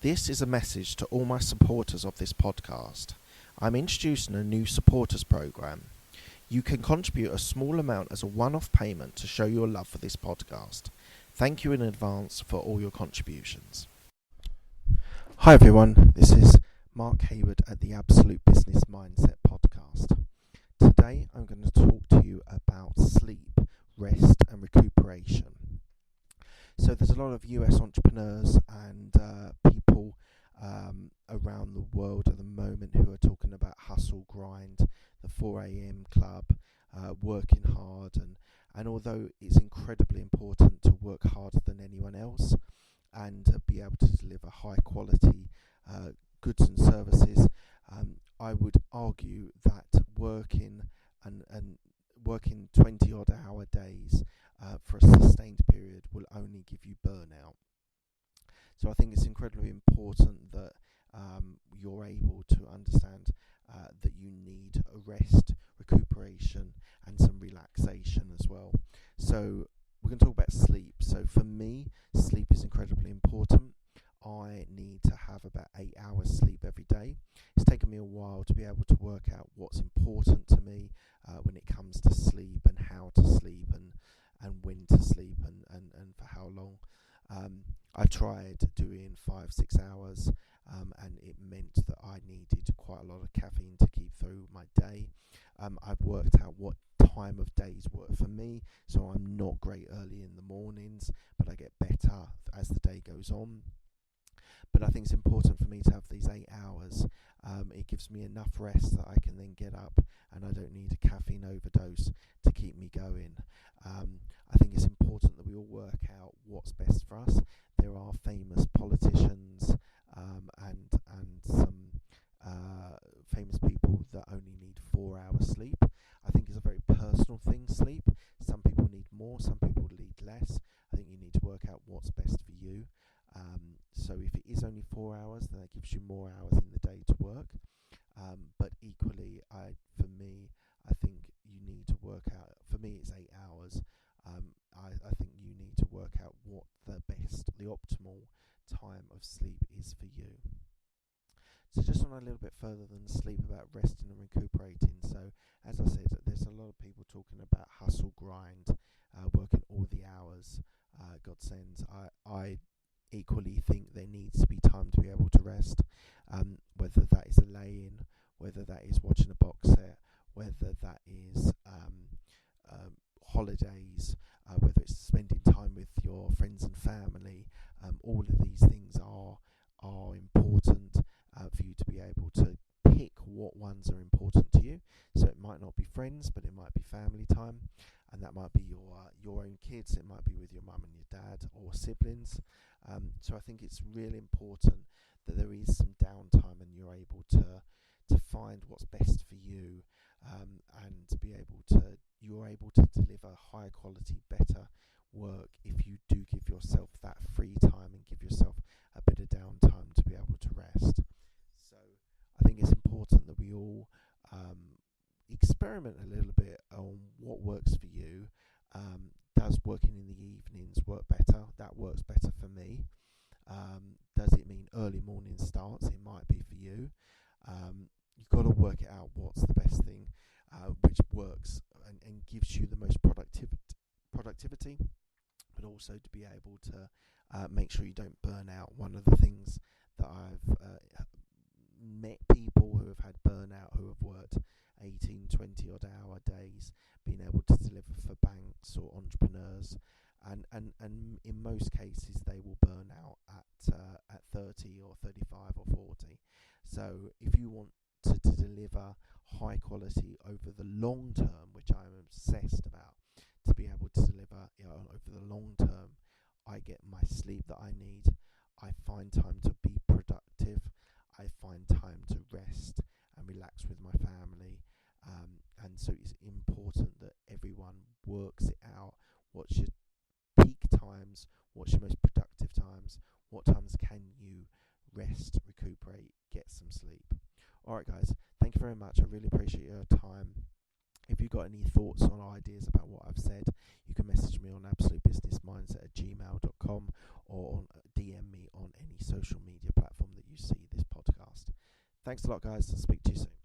This is a message to all my supporters of this podcast. I'm introducing a new supporters program. You can contribute a small amount as a one-off payment to show your love for this podcast. Thank you in advance for all your contributions. Hi everyone, this is Mark Hayward at the Absolute Business Mindset podcast. Today I'm going to talk to you about sleep, rest and recuperation. So there's a lot of US entrepreneurs and people around the world at the moment who are talking about hustle, grind, the 4 a.m. club, working hard. And although it's incredibly important to work harder than anyone else and be able to deliver high quality goods and services, I would argue that working and working 20 odd hour days for a sustained period will only give you burnout. So I think it's incredibly important that you're able to understand that you need a rest, recuperation and some relaxation as well. So we're going to talk about sleep. So for me, sleep is incredibly important. I need to have about 8 hours sleep every day. It's taken me a while to be able to work out what's important to me when it comes to sleep and how to sleep and when to sleep and for how long. I tried doing 5-6 hours and it meant that I needed quite a lot of caffeine to keep through my day. I've worked out what time of days work for me, so I'm not great early in the mornings, but I get better as the day goes on. But I think it's important for me to have these 8 hours. It gives me enough rest that I can then get up and I don't need a caffeine overdose to keep me going. I think it's important that we all work out what's best for us. There are famous politicians and some famous people that only need 4 hours sleep. I think it's a very personal thing, sleep. Some people need more, some people need less. I think you need to work out what's best for you. So if it is only 4 hours, then that gives you more hours in the day to work. But equally, for me, I think you need to work out. For me, it's 8 hours. I think you need to work out what the optimal time of sleep is for you. So just on a little bit further than sleep, about resting and recuperating. So as I said, there's a lot of people talking about hustle, grind, working all the hours God sends. I equally think there needs to be time to be able to rest, whether that is a lay-in, whether that is watching a box set, whether that is holidays, whether it's spending time with your friends and family. All of these things are important for you to be able to pick what ones are important to you. So it might not be friends, but it might be family time, and that might be your own kids. It might be with your mum and your dad or siblings. So I think it's really important that there is some downtime and you're able to find what's best for you, and to be able to you're able to deliver high quality, better work if you do give yourself that free time and give yourself a bit of downtime to be able to rest. So I think it's important that we all experiment a little bit on what works for you. Does working in the evenings work better? That works better for me. Does it mean early morning starts? It might be for you. You've got to work it out what's the best thing, which works and gives you the most productivity, but also to be able to make sure you don't burn out. One of the things that I've met people who have had burnout, who have worked 18, 20 odd hour days, being able to deliver for banks or entrepreneurs, and in most cases they will burn out at 30 or 35 or 40. So if you want to deliver high quality over the long term, which I'm obsessed about, to be able to deliver over the long term, I get my sleep that I need. I find time to be productive. I find time to rest and relax with my family. And so it's important that everyone works it out. What's your peak times? What's your most productive times? What times can you rest, recuperate, get some sleep? Alright guys, thank you very much. I really appreciate your time. If you've got any thoughts or ideas about what I've said, you can message me on absolutebusinessmindset@gmail.com or DM me on any social media platform. Thanks a lot, guys. Speak to you soon.